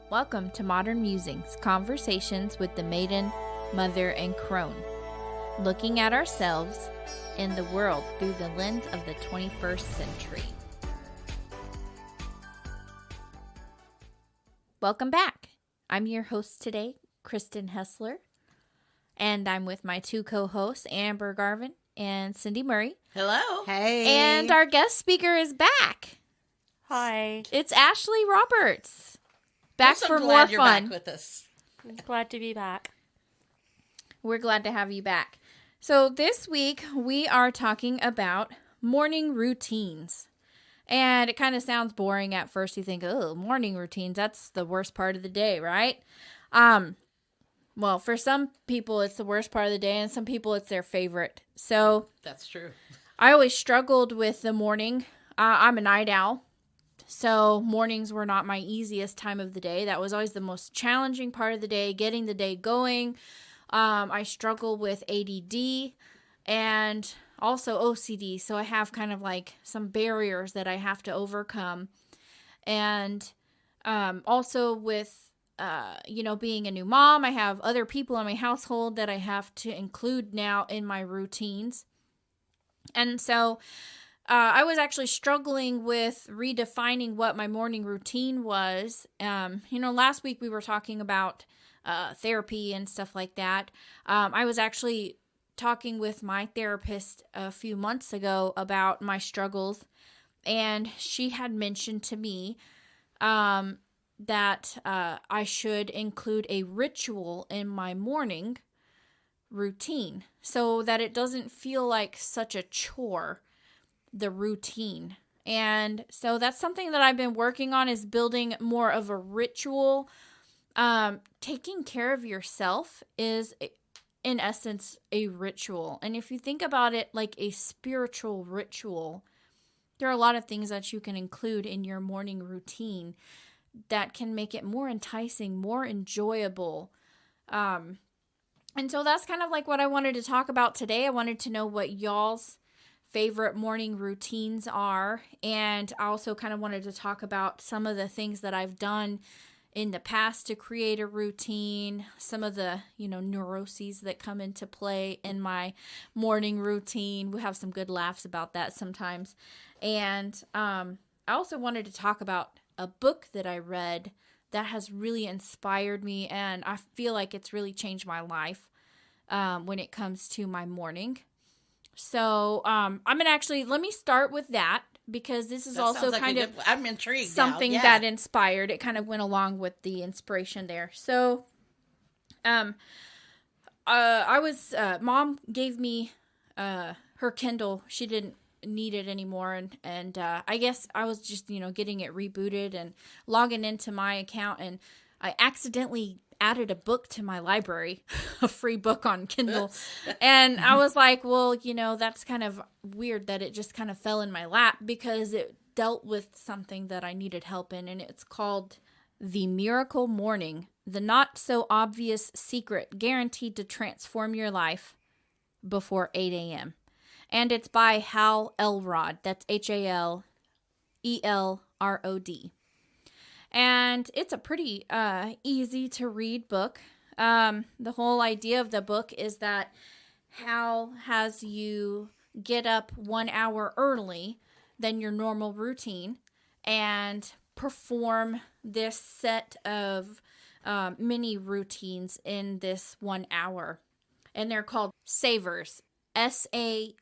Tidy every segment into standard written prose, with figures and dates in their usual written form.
Welcome to Modern Musings, conversations with the maiden, mother, and crone, looking at ourselves and the world through the lens of the 21st century. Welcome back. I'm your host today, Kristen Hessler, and I'm with my two co-hosts, Amber Garvin and Cindy Murray. Hello. Hey. And our guest speaker is back. Hi. It's Ashley Roberts. Back so for glad more you're fun. Back with us. I'm glad to be back. We're glad to have you back. So this week we are talking about morning routines. And it kind of sounds boring at first. You think, oh, morning routines, that's the worst part of the day, right? Well, for some people it's the worst part of the day, and some people it's their favorite. So That's true. I always struggled with the morning. I'm a night owl. So mornings were not my easiest time of the day. That was always the most challenging part of the day, getting the day going. I struggle with ADD and also OCD. So I have kind of like some barriers that I have to overcome. And also with, being a new mom, I have other people in my household that I have to include now in my routines. And so I was actually struggling with redefining what my morning routine was. Last week we were talking about therapy and stuff like that. I was actually talking with my therapist a few months ago about my struggles, and she had mentioned to me that I should include a ritual in my morning routine so that it doesn't feel like such a chore, the routine. And so that's something that I've been working on, is building more of a ritual. Taking care of yourself is, in essence, a ritual. And if you think about it like a spiritual ritual, there are a lot of things that you can include in your morning routine that can make it more enticing, more enjoyable. And so that's kind of like what I wanted to talk about today. I wanted to know what y'all's favorite morning routines are. And I also kind of wanted to talk about some of the things that I've done in the past to create a routine, some of the, neuroses that come into play in my morning routine. We have some good laughs about that sometimes. And I also wanted to talk about a book that I read that has really inspired me, and I feel like it's really changed my life when it comes to my morning. So I'm going to actually, let me start with that, because this is also like kind of I'm intrigued something now. Yeah. that inspired. It kind of went along with the inspiration there. So Mom gave me her Kindle. She didn't need it anymore, and I guess I was just getting it rebooted and logging into my account, and I accidentally added a book to my library, a free book on Kindle. And I was like, well, that's kind of weird that it just kind of fell in my lap, because it dealt with something that I needed help in. And it's called The Miracle Morning, the not so obvious secret guaranteed to transform your life before 8 a.m. And it's by Hal Elrod. That's Halelrod. And it's a pretty easy to read book. The whole idea of the book is that Hal has you get up 1 hour early than your normal routine and perform this set of mini routines in this 1 hour. And they're called Savers. Savers.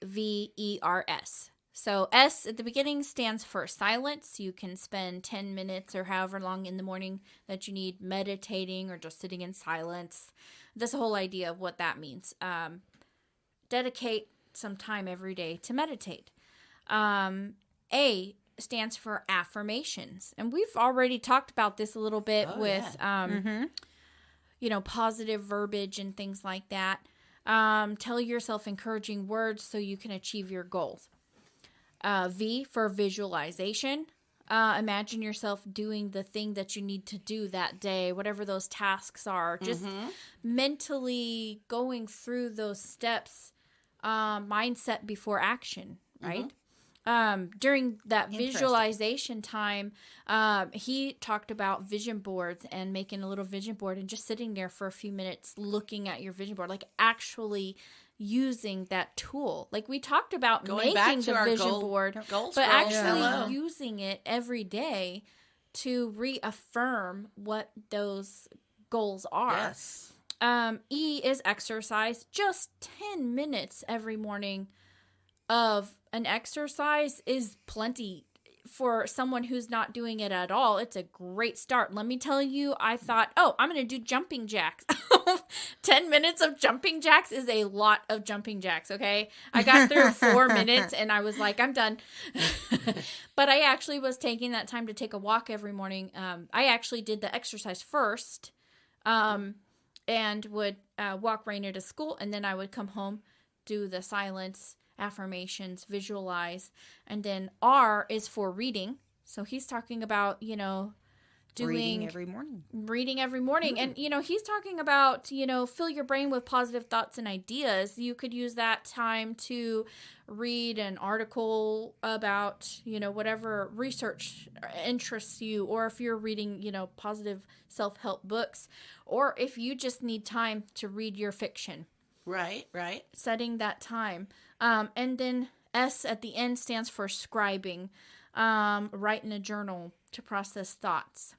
So S at the beginning stands for silence. You can spend 10 minutes or however long in the morning that you need meditating or just sitting in silence. That's the whole idea of what that means. Dedicate some time every day to meditate. A stands for affirmations. And we've already talked about this a little bit with, positive verbiage and things like that. Tell yourself encouraging words so you can achieve your goals. V for visualization. Imagine yourself doing the thing that you need to do that day, whatever those tasks are. Just mentally going through those steps, mindset before action, right? during that visualization time, he talked about vision boards and making a little vision board and just sitting there for a few minutes looking at your vision board, like actually using that tool. Like we talked about making the vision board, but actually using it every day to reaffirm what those goals are. Yes. E is exercise. Just 10 minutes every morning of an exercise is plenty for someone who's not doing it at all. It's a great start. Let me tell you, I thought, I'm going to do jumping jacks. 10 minutes of jumping jacks is a lot of jumping jacks, okay? I got through 4 minutes and I was like, I'm done. But I actually was taking that time to take a walk every morning. I actually did the exercise first and would walk Raina to school, and then I would come home, do the silence, affirmations, visualize, and then R is for reading. So he's talking about, doing reading every morning. Mm-hmm. And, he's talking about, fill your brain with positive thoughts and ideas. You could use that time to read an article about, whatever research interests you, or if you're reading, positive self-help books, or if you just need time to read your fiction. Right. Setting that time. And then S at the end stands for scribing. Write in a journal to process thoughts.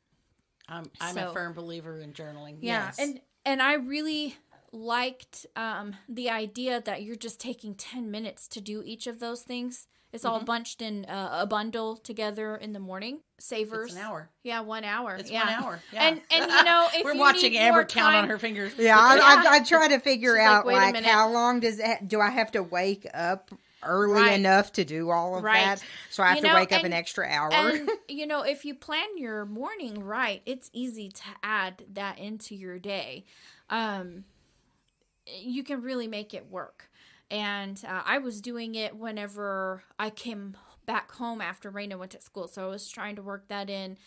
I'm a firm believer in journaling. Yeah. Yes. And I really liked the idea that you're just taking 10 minutes to do each of those things. It's all bunched in a bundle together in the morning. Savers. It's an hour. Yeah, 1 hour. It's 1 hour. Yeah. And if we're you watching need Amber more count time, on her fingers. Yeah, I try to figure She's out wait a minute. how long do I have to wake up early enough to do all of that? So I have to wake up an extra hour. And, if you plan your morning right, it's easy to add that into your day. You can really make it work. And I was doing it whenever I came back home after Raina went to school. So I was trying to work that in.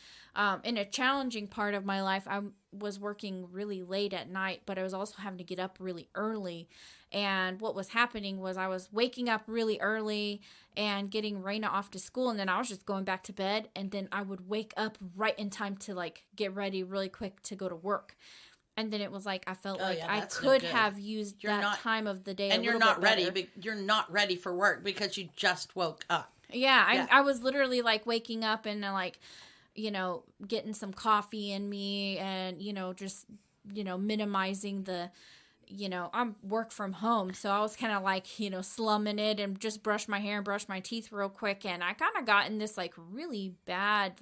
In a challenging part of my life, I was working really late at night, but I was also having to get up really early. And what was happening was I was waking up really early and getting Raina off to school, and then I was just going back to bed, and then I would wake up right in time to get ready really quick to go to work. And then it was like I felt I could have used time of the day, and you're not ready. You're not ready for work because you just woke up. Yeah. I was literally waking up and getting some coffee in me, and just minimizing the. I'm work from home, so I was kind of slumming it and just brush my hair and brush my teeth real quick, and I kind of got in this really bad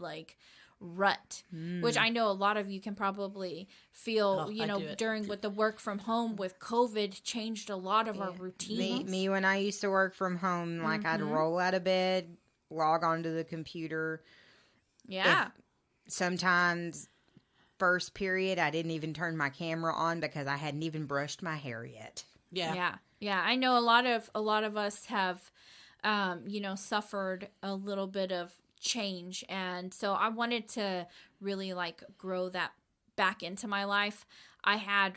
rut, which I know a lot of you can probably feel, during with the work from home with COVID changed a lot of our routines. Me when I used to work from home, I'd roll out of bed, log onto the computer. Yeah. Sometimes first period, I didn't even turn my camera on because I hadn't even brushed my hair yet. Yeah. I know a lot of us have, suffered a little bit of change, and so I wanted to really grow that back into my life. I had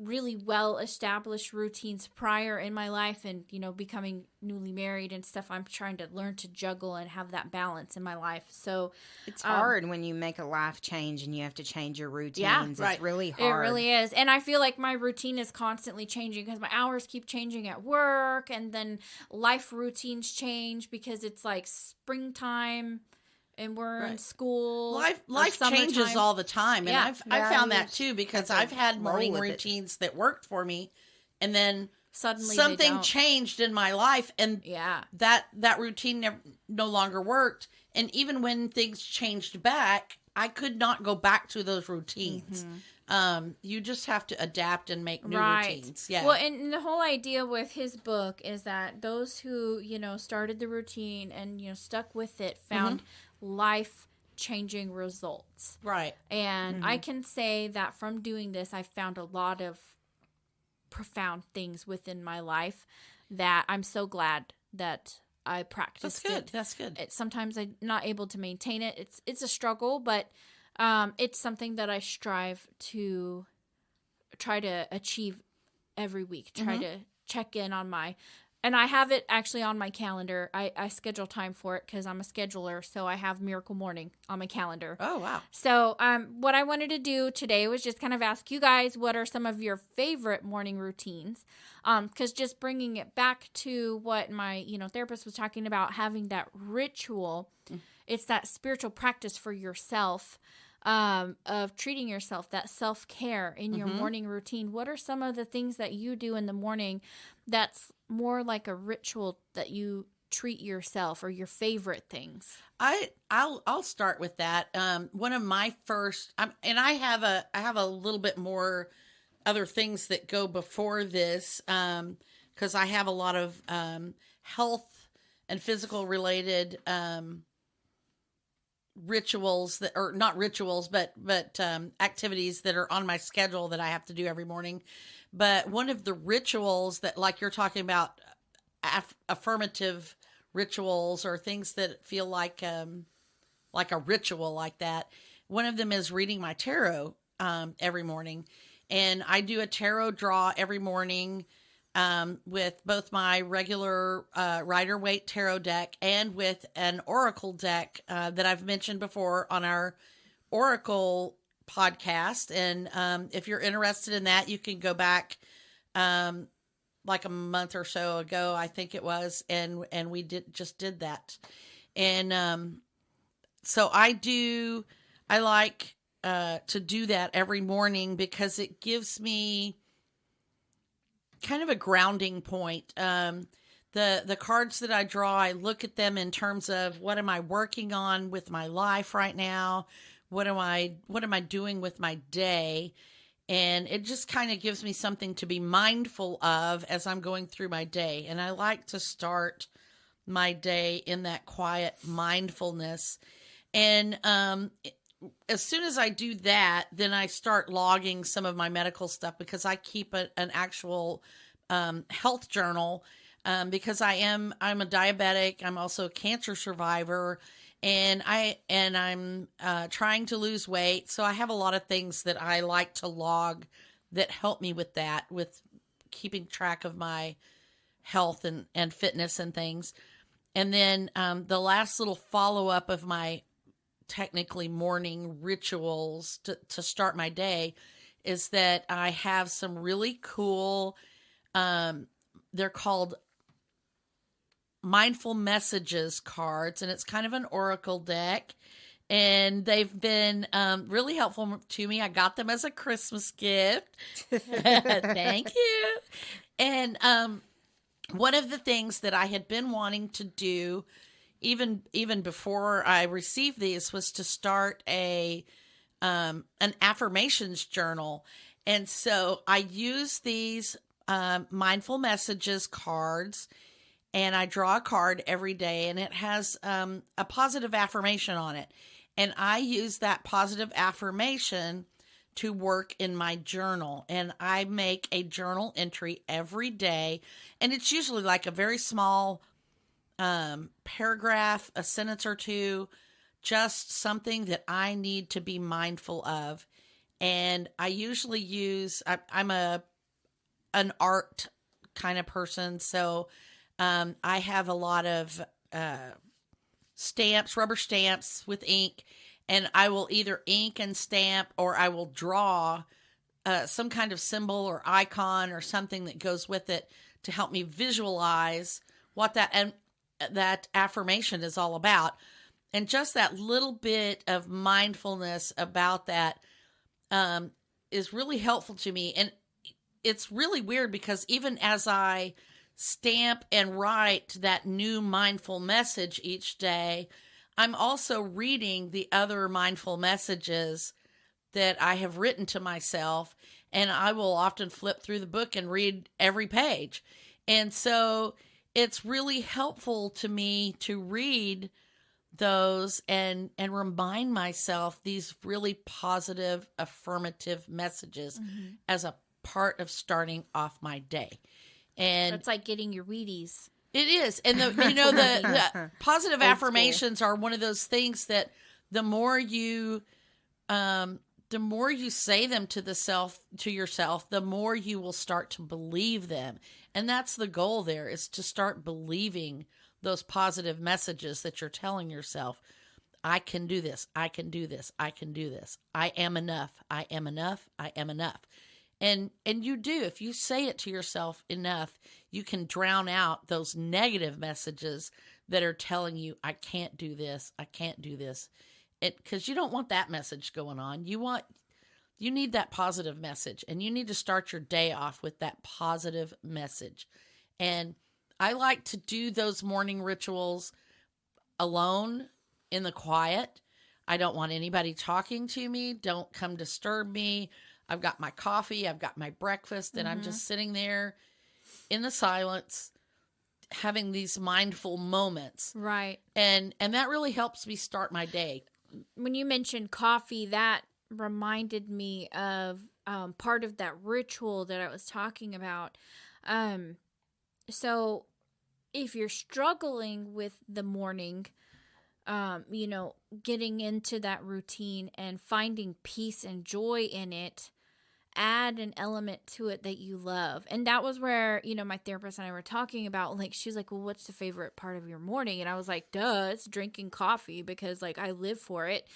really well established routines prior in my life, and becoming newly married and stuff, I'm trying to learn to juggle and have that balance in my life. So it's hard when you make a life change and you have to change your routines. Yeah, it's really hard. It really is. And I feel like my routine is constantly changing because my hours keep changing at work, and then life routines change because it's springtime and we're in school. Life changes all the time. And I've found that too, because I've had morning routines that worked for me, and then suddenly something changed in my life, and that routine no longer worked. And even when things changed back, I could not go back to those routines. You just have to adapt and make new routines. Yeah. Well, and the whole idea with his book is that those who, started the routine and, stuck with it found life-changing results. Right. And I can say that from doing this, I found a lot of profound things within my life that I'm so glad that I practiced. That's good. Sometimes I'm not able to maintain it. It's a struggle, but it's something that I strive to try to achieve every week. Try to check in on my And I have it actually on my calendar. I schedule time for it because I'm a scheduler. So I have Miracle Morning on my calendar. Oh, wow. So what I wanted to do today was just kind of ask you guys, what are some of your favorite morning routines? Because just bringing it back to what my, therapist was talking about, having that ritual, it's that spiritual practice for yourself, of treating yourself, that self-care in your morning routine. What are some of the things that you do in the morning that's more like a ritual that you treat yourself, or your favorite things? I'll start with that. One of my first, and I have a little bit more other things that go before this, because I have a lot of health and physical related rituals that, or not rituals, but activities that are on my schedule that I have to do every morning. But one of the rituals that, like you're talking about, affirmative rituals, or things that feel like a ritual like that. One of them is reading my tarot every morning, and I do a tarot draw every morning with both my regular Rider-Waite tarot deck and with an oracle deck that I've mentioned before on our oracle podcast. And if you're interested in that, you can go back like a month or so ago, I think it was, and we did that. And so I like to do that every morning because it gives me kind of a grounding point. The cards that I draw, I look at them in terms of, what am I working on with my life right now? What am I doing with my day? And it just kind of gives me something to be mindful of as I'm going through my day. And I like to start my day in that quiet mindfulness. And as soon as I do that, then I start logging some of my medical stuff, because I keep an actual health journal, because I'm a diabetic. I'm also a cancer survivor, and I'm trying to lose weight. So I have a lot of things that I like to log that help me with that, with keeping track of my health and fitness and things. And then the last little follow-up of my technically morning rituals to start my day is that I have some really cool, they're called Mindful Messages cards, and it's kind of an oracle deck, and they've been really helpful to me. I got them as a Christmas gift. Thank you. And one of the things that I had been wanting to do even before I received these was to start an affirmations journal. And so I use these Mindful Messages cards, and I draw a card every day, and it has a positive affirmation on it. And I use that positive affirmation to work in my journal. And I make a journal entry every day, and it's usually like a very small paragraph, a sentence or two, just something that I need to be mindful of. And I usually use, I'm an art kind of person, so I have a lot of stamps, rubber stamps with ink, and I will either ink and stamp, or I will draw some kind of symbol or icon or something that goes with it to help me visualize what that affirmation is all about. And just that little bit of mindfulness about that is really helpful to me. And it's really weird, because even as I stamp and write that new mindful message each day, I'm also reading the other mindful messages that I have written to myself, and I will often flip through the book and read every page. And so it's really helpful to me to read those and remind myself these really positive, affirmative messages as a part of starting off my day. And it's like getting your Wheaties. It is. And the positive affirmations are one of those things that the more you say them to yourself, the more you will start to believe them. And that's the goal there, is to start believing those positive messages that you're telling yourself. I can do this. I can do this. I can do this. I am enough. I am enough. I am enough. And you do. If you say it to yourself enough, you can drown out those negative messages that are telling you, I can't do this. I can't do this. Because you don't want that message going on. You need that positive message, and you need to start your day off with that positive message. And I like to do those morning rituals alone in the quiet. I don't want anybody talking to me. Don't come disturb me. I've got my coffee. I've got my breakfast, and I'm just sitting there in the silence, having these mindful moments. Right. And that really helps me start my day. When you mentioned coffee, that reminded me of part of that ritual that I was talking about. So if you're struggling with the morning, getting into that routine and finding peace and joy in it, add an element to it that you love. And that was where, my therapist and I were talking about, like, she was like, well, what's the favorite part of your morning? And I was like, duh, it's drinking coffee, because like I live for it.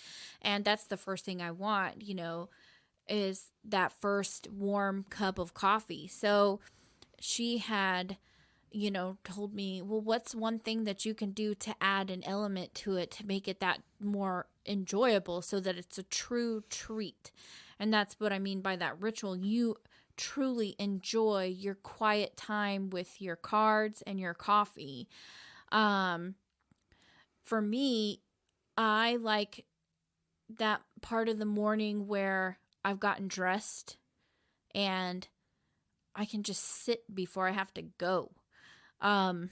And that's the first thing I want, is that first warm cup of coffee. So she had, told me, well, what's one thing that you can do to add an element to it to make it that more enjoyable so that it's a true treat? And that's what I mean by that ritual. You truly enjoy your quiet time with your cards and your coffee. For me, I like that part of the morning where I've gotten dressed and I can just sit before I have to go. And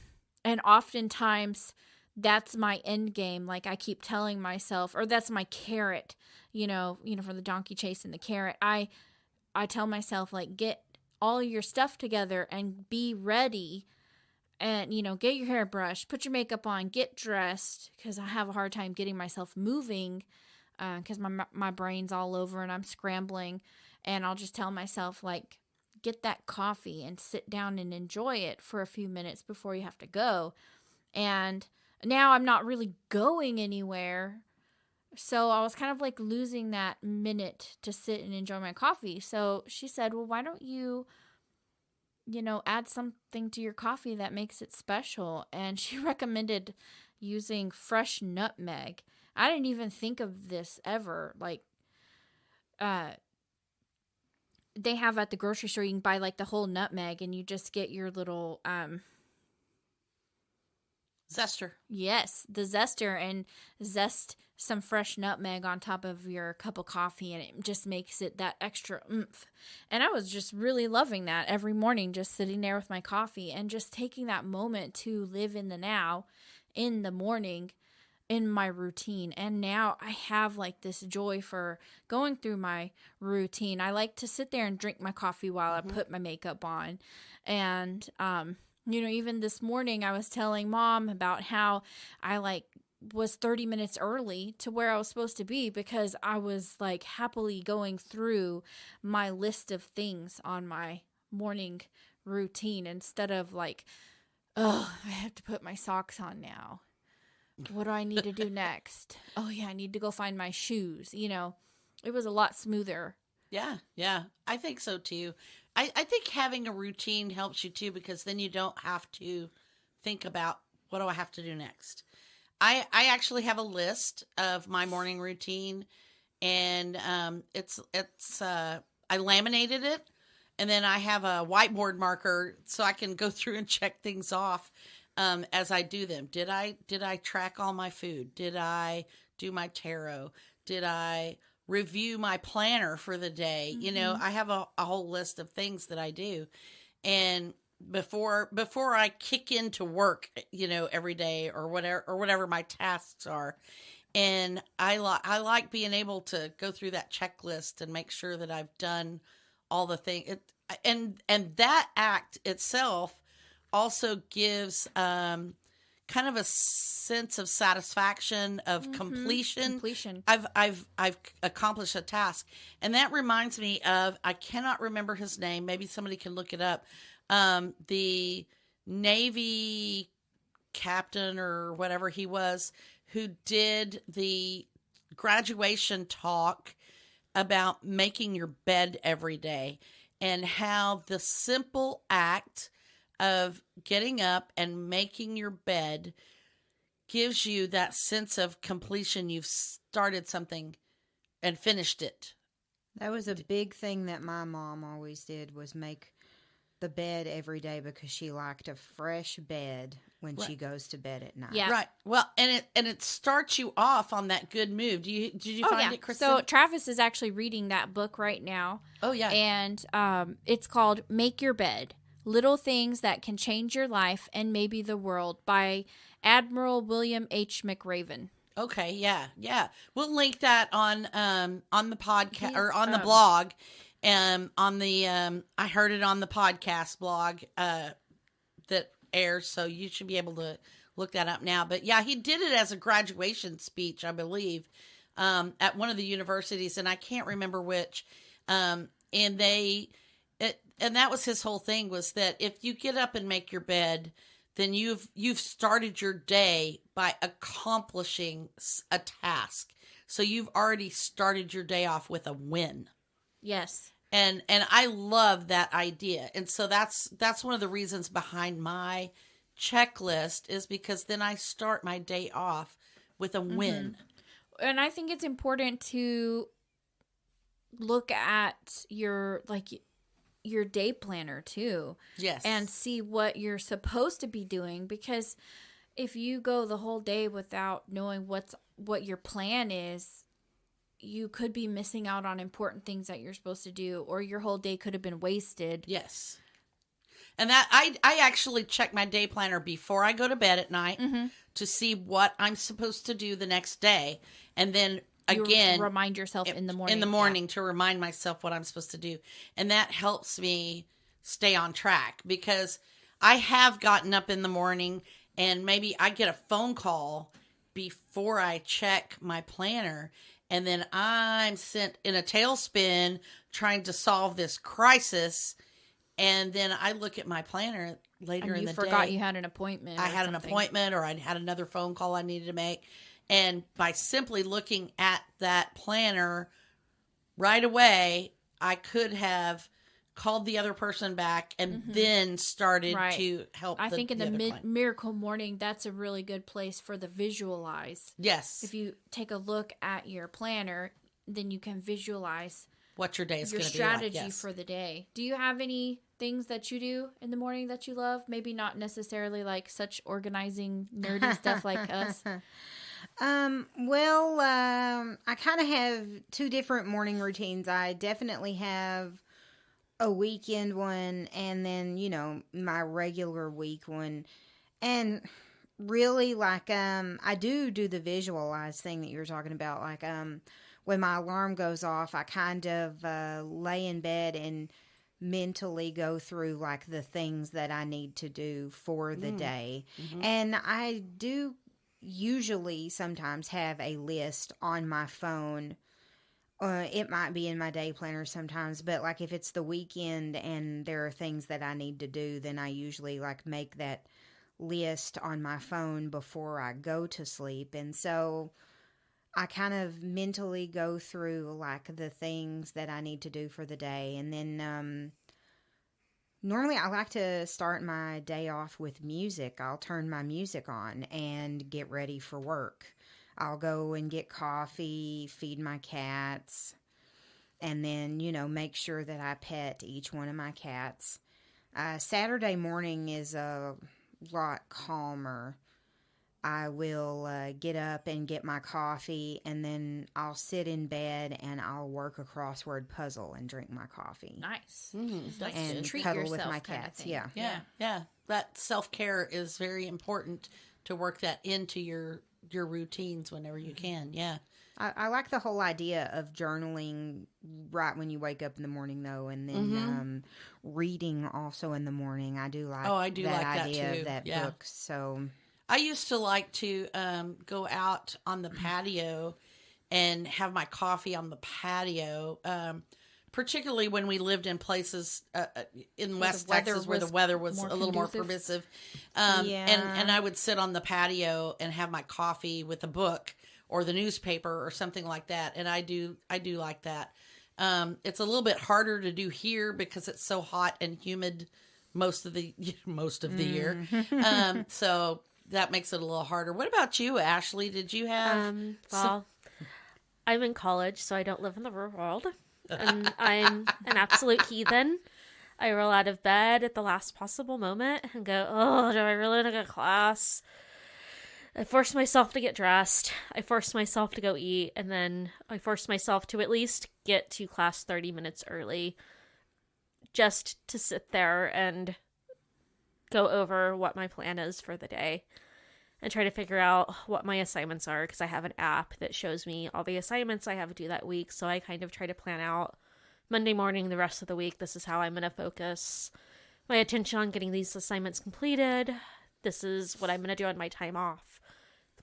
oftentimes that's my end game. Like I keep telling myself, or that's my carrot, for the donkey chase and the carrot. I tell myself, like, get all your stuff together and be ready, and, get your hair brushed, put your makeup on, get dressed, because I have a hard time getting myself moving, because my brain's all over and I'm scrambling. And I'll just tell myself, like, get that coffee and sit down and enjoy it for a few minutes before you have to go. And now I'm not really going anywhere, so I was kind of like losing that minute to sit and enjoy my coffee. So she said, well, why don't you, add something to your coffee that makes it special? And she recommended using fresh nutmeg. I didn't even think of this ever. Like, they have at the grocery store, you can buy like the whole nutmeg, and you just get your little zester. Yes, the zester, and zest some fresh nutmeg on top of your cup of coffee, and it just makes it that extra oomph. And I was just really loving that every morning, just sitting there with my coffee and just taking that moment to live in the now, in the morning, in my routine. And now I have like this joy for going through my routine. I like to sit there and drink my coffee while I put my makeup on. And, even this morning I was telling Mom about how I was 30 minutes early to where I was supposed to be, because I was like happily going through my list of things on my morning routine, instead of like, oh, I have to put my socks on now. What do I need to do next? Oh yeah, I need to go find my shoes. It was a lot smoother. Yeah. I think so too. I think having a routine helps you too, because then you don't have to think about, what do I have to do next? I actually have a list of my morning routine, and I laminated it, and then I have a whiteboard marker so I can go through and check things off as I do them. Did I track all my food? Did I do my tarot? Did I review my planner for the day? I have a whole list of things that I do. And before I kick into work, every day or whatever my tasks are. And I like being able to go through that checklist and make sure that I've done all the things. And that act itself also gives kind of a sense of satisfaction, of completion. I've accomplished a task. And that reminds me of, I cannot remember his name. Maybe somebody can look it up. the Navy captain or whatever he was, who did the graduation talk about making your bed every day, and how the simple act of getting up and making your bed gives you that sense of completion. You've started something and finished it. That was a big thing that my mom always did, was make the bed every day, because she liked a fresh bed when she goes to bed at night. Yeah. Right. Well, and it starts you off on that good move. Did you find it, Kristen? So Travis is actually reading that book right now. Oh, yeah. And it's called Make Your Bed: Little Things That Can Change Your Life and Maybe the World by Admiral William H. McRaven. Okay, yeah. We'll link that on the podcast or on the blog. On the I heard it on the podcast blog that airs, so you should be able to look that up now. But yeah, he did it as a graduation speech, I believe, at one of the universities, and I can't remember which. And that was his whole thing, was that if you get up and make your bed, then you've started your day by accomplishing a task. So you've already started your day off with a win. Yes. And I love that idea. And so that's one of the reasons behind my checklist, is because then I start my day off with a win. And I think it's important to look at your day planner too. Yes. And see what you're supposed to be doing, because if you go the whole day without knowing what your plan is, you could be missing out on important things that you're supposed to do, or your whole day could have been wasted. Yes. And that I actually check my day planner before I go to bed at night to see what I'm supposed to do the next day. And then again, you remind yourself in the morning. To remind myself what I'm supposed to do. And that helps me stay on track, because I have gotten up in the morning and maybe I get a phone call before I check my planner, and then I'm sent in a tailspin trying to solve this crisis. And then I look at my planner later in the day. You forgot you had an appointment. I had an appointment, or I had another phone call I needed to make. And by simply looking at that planner right away, I could have called the other person back and then started to help. I think in the Miracle Morning, that's a really good place for the visualize. Yes. If you take a look at your planner, then you can visualize what your day is going to be like. Your strategy for the day. Do you have any things that you do in the morning that you love? Maybe not necessarily like such organizing, nerdy stuff like us. I kind of have two different morning routines. I definitely have a weekend one, and then, my regular week one. And really, I do the visualize thing that you're talking about. When my alarm goes off, I kind of lay in bed and mentally go through the things that I need to do for the day. And I do usually sometimes have a list on my phone. It might be in my day planner sometimes, but if it's the weekend and there are things that I need to do, then I usually make that list on my phone before I go to sleep. And so I kind of mentally go through the things that I need to do for the day. And then normally I like to start my day off with music. I'll turn my music on and get ready for work. I'll go and get coffee, feed my cats, and then, make sure that I pet each one of my cats. Saturday morning is a lot calmer. I will get up and get my coffee, and then I'll sit in bed and I'll work a crossword puzzle and drink my coffee. Nice. And treat cuddle yourself with my kind of cats. thing. Yeah. That self-care is very important, to work that into your routines whenever you can. Yeah. I like the whole idea of journaling right when you wake up in the morning, though, and then reading also in the morning. I do like that idea of that book. So I used to like to go out on the patio and have my coffee on the patio particularly when we lived in places in West Texas where the weather was a little more permissive. And I would sit on the patio and have my coffee with a book or the newspaper or something like that. And I do like that. It's a little bit harder to do here because it's so hot and humid most of the year. So that makes it a little harder. What about you, Ashley? Did you have I'm in college, so I don't live in the real world. And I'm an absolute heathen. I roll out of bed at the last possible moment and go, oh, do I really want to go to class? I force myself to get dressed. I force myself to go eat. And then I force myself to at least get to class 30 minutes early just to sit there and go over what my plan is for the day and try to figure out what my assignments are, because I have an app that shows me all the assignments I have to do that week. So I kind of try to plan out Monday morning, the rest of the week. This is how I'm going to focus my attention on getting these assignments completed. This is what I'm going to do on my time off,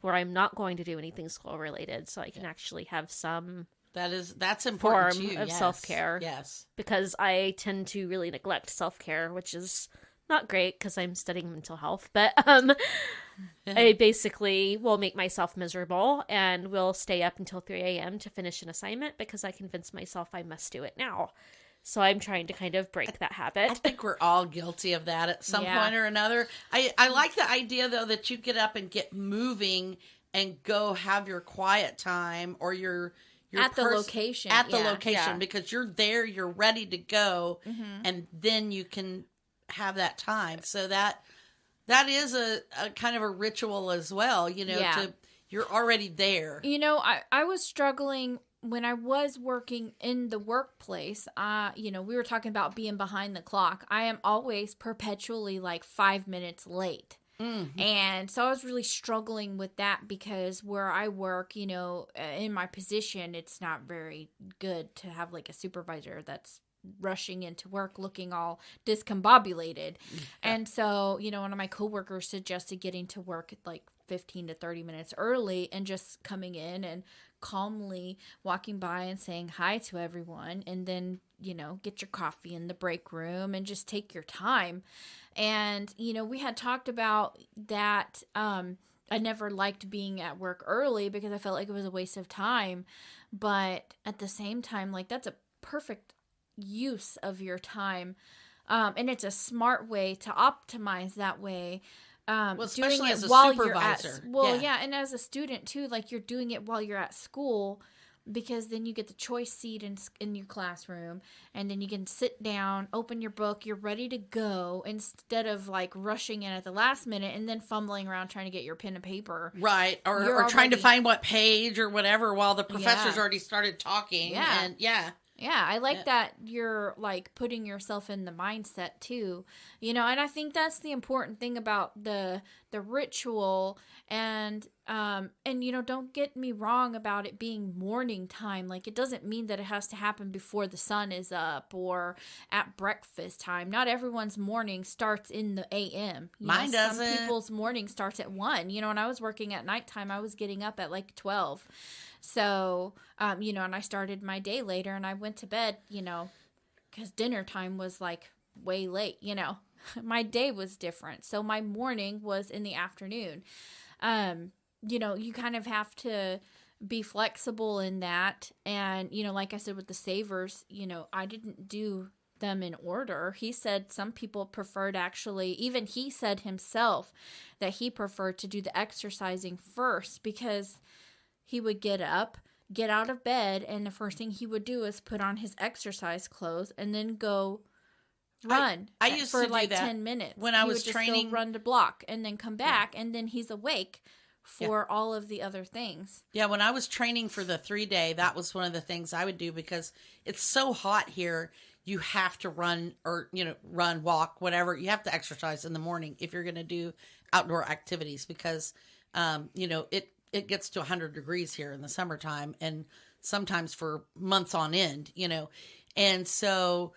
where I'm not going to do anything school related, so I can actually have some that's important form too. of self-care. Yes. Because I tend to really neglect self-care, which is not great because I'm studying mental health, but I basically will make myself miserable and will stay up until 3 a.m. to finish an assignment because I convince myself I must do it now. So I'm trying to kind of break that habit. I think we're all guilty of that at some point or another. I like the idea, though, that you get up and get moving and go have your quiet time or your at the location. At the location, because you're there, you're ready to go, and then you can have that time. So that is a kind of a ritual as well, you're already there. I was struggling when I was working in the workplace. We were talking about being behind the clock. I am always perpetually like 5 minutes late. Mm-hmm. And so I was really struggling with that because where I work, in my position, it's not very good to have like a supervisor that's rushing into work looking all discombobulated. Yeah. And so, one of my coworkers suggested getting to work at like 15 to 30 minutes early and just coming in and calmly walking by and saying hi to everyone, and then, get your coffee in the break room and just take your time. And, we had talked about that. I never liked being at work early because I felt like it was a waste of time. But at the same time, like, that's a perfect use of your time. And it's a smart way to optimize that way. Especially as a supervisor. And as a student too, like you're doing it while you're at school, because then you get the choice seat in your classroom, and then you can sit down, open your book, you're ready to go, instead of like rushing in at the last minute and then fumbling around trying to get your pen and paper. Right. Or trying to find what page or whatever while the professor's already started talking. Yeah. And Yeah, I like that you're like putting yourself in the mindset too, and I think that's the important thing about the ritual, and don't get me wrong about it being morning time. Like, it doesn't mean that it has to happen before the sun is up or at breakfast time. Not everyone's morning starts in the a.m. Mine doesn't. Some people's morning starts at 1. When I was working at nighttime, I was getting up at like 12. So, and I started my day later and I went to bed, because dinner time was like way late, my day was different. So my morning was in the afternoon. You kind of have to be flexible in that. And, like I said, with the savers, I didn't do them in order. He said some people preferred, actually, even he said himself that he preferred to do the exercising first, because he would get up, get out of bed, and the first thing he would do is put on his exercise clothes and then go run. I used for to like do that 10 minutes. when I was just training. Go run the block and then come back, and then he's awake for all of the other things. Yeah, when I was training for the 3-day, that was one of the things I would do, because it's so hot here. You have to run or, run, walk, whatever. You have to exercise in the morning if you're going to do outdoor activities, because, it gets to 100 degrees here in the summertime, and sometimes for months on end, and so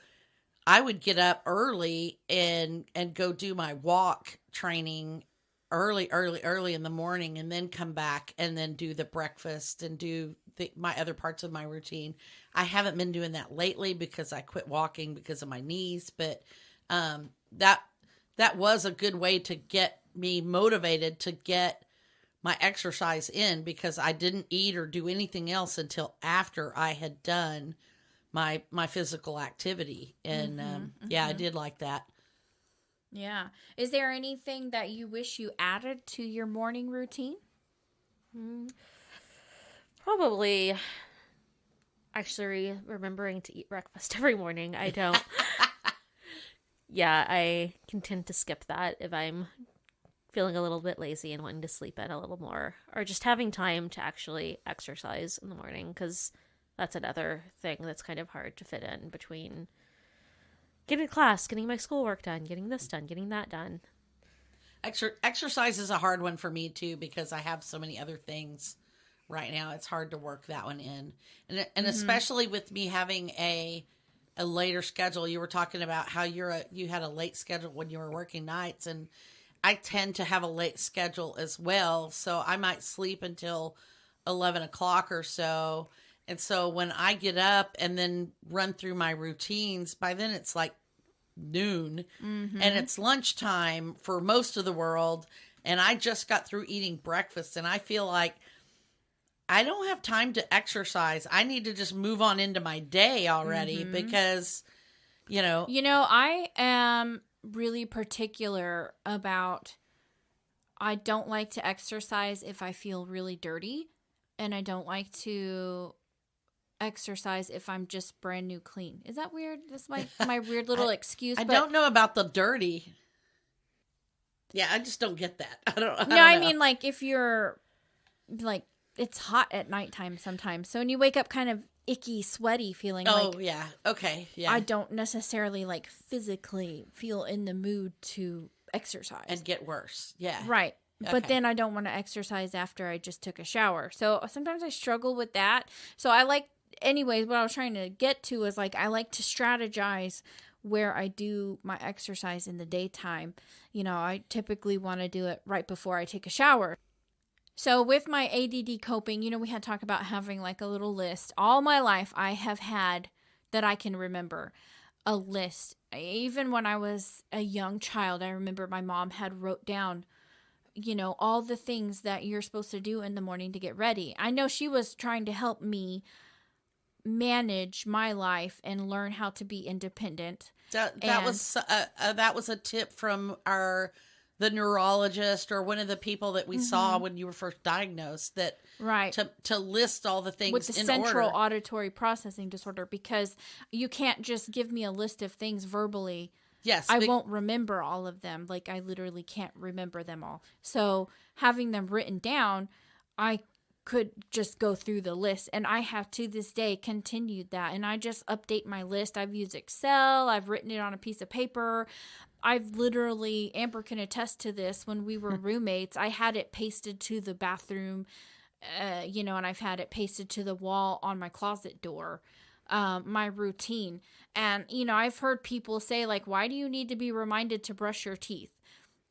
I would get up early and go do my walk training early in the morning and then come back and then do the breakfast and do my other parts of my routine. I haven't been doing that lately because I quit walking because of my knees, but that was a good way to get me motivated to get my exercise in, because I didn't eat or do anything else until after I had done my physical activity. And I did like that. Yeah. Is there anything that you wish you added to your morning routine? Probably actually remembering to eat breakfast every morning. I don't. Yeah, I can tend to skip that if I'm feeling a little bit lazy and wanting to sleep in a little more, or just having time to actually exercise in the morning, because that's another thing that's kind of hard to fit in between getting to class, getting my schoolwork done, getting this done, getting that done. Exercise is a hard one for me too, because I have so many other things right now. It's hard to work that one in, and especially with me having a later schedule. You were talking about how you had a late schedule when you were working nights, and I tend to have a late schedule as well. So I might sleep until 11 o'clock or so. And so when I get up and then run through my routines, by then it's like noon and it's lunchtime for most of the world. And I just got through eating breakfast, and I feel like I don't have time to exercise. I need to just move on into my day already because, I am really particular about, I don't like to exercise if I feel really dirty, and I don't like to exercise if I'm just brand new clean. Is that weird? That's my weird little excuse. I don't know about the dirty. Yeah, I just don't get that. I don't know. I mean, like, if you're like, it's hot at nighttime sometimes, so when you wake up kind of icky, sweaty feeling, yeah, okay, yeah, I don't necessarily like physically feel in the mood to exercise and get worse. Yeah, right. Okay. But then I don't want to exercise after I just took a shower, so sometimes I struggle with that. So anyways, what I was trying to get to is, like, I like to strategize where I do my exercise in the daytime. I typically want to do it right before I take a shower. So with my ADD coping, we had talked about having like a little list. All my life I have had, that I can remember, a list. Even when I was a young child, I remember my mom had wrote down, all the things that you're supposed to do in the morning to get ready. I know she was trying to help me manage my life and learn how to be independent. That was a tip from the neurologist, or one of the people that we saw when you were first diagnosed, that right, to list all the things with the in central order. Auditory processing disorder, because you can't just give me a list of things verbally. Yes, I won't remember all of them. Like, I literally can't remember them all. So having them written down, I could just go through the list, and I have to this day continued that, and I just update my list. I've used Excel, I've written it on a piece of paper. I've literally, Amber can attest to this, when we were roommates, I had it pasted to the bathroom, and I've had it pasted to the wall on my closet door, my routine. And, I've heard people say, like, why do you need to be reminded to brush your teeth?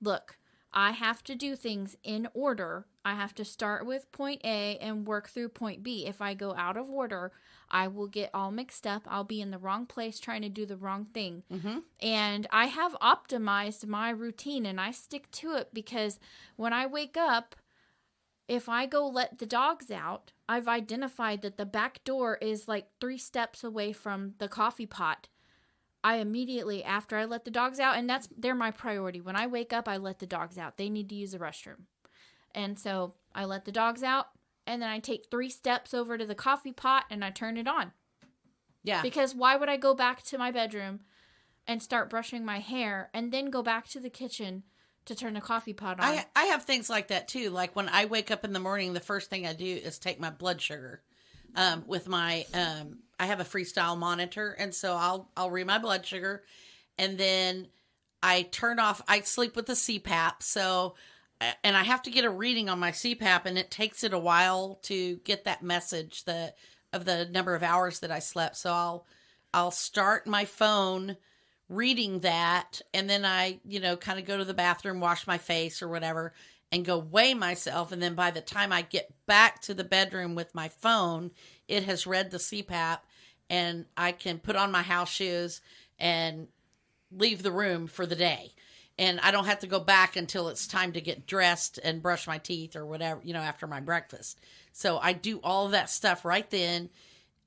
Look, I have to do things in order. I have to start with point A and work through point B. If I go out of order, I will get all mixed up. I'll be in the wrong place trying to do the wrong thing. And I have optimized my routine, and I stick to it, because when I wake up, if I go let the dogs out, I've identified that the back door is like 3 steps away from the coffee pot. I immediately, after I let the dogs out, and they're my priority. When I wake up, I let the dogs out. They need to use the restroom. And so I let the dogs out, and then I take 3 steps over to the coffee pot and I turn it on. Yeah. Because why would I go back to my bedroom and start brushing my hair and then go back to the kitchen to turn the coffee pot on? I have things like that too. Like, when I wake up in the morning, the first thing I do is take my blood sugar. With my, I have a freestyle monitor, and so I'll read my blood sugar, and then I sleep with the CPAP. So, and I have to get a reading on my CPAP, and it takes it a while to get that message of the number of hours that I slept. So I'll start my phone reading that, and then I, kind of go to the bathroom, wash my face or whatever, and go weigh myself. And then by the time I get back to the bedroom with my phone, it has read the CPAP and I can put on my house shoes and leave the room for the day. And I don't have to go back until it's time to get dressed and brush my teeth or whatever, after my breakfast. So I do all of that stuff right then.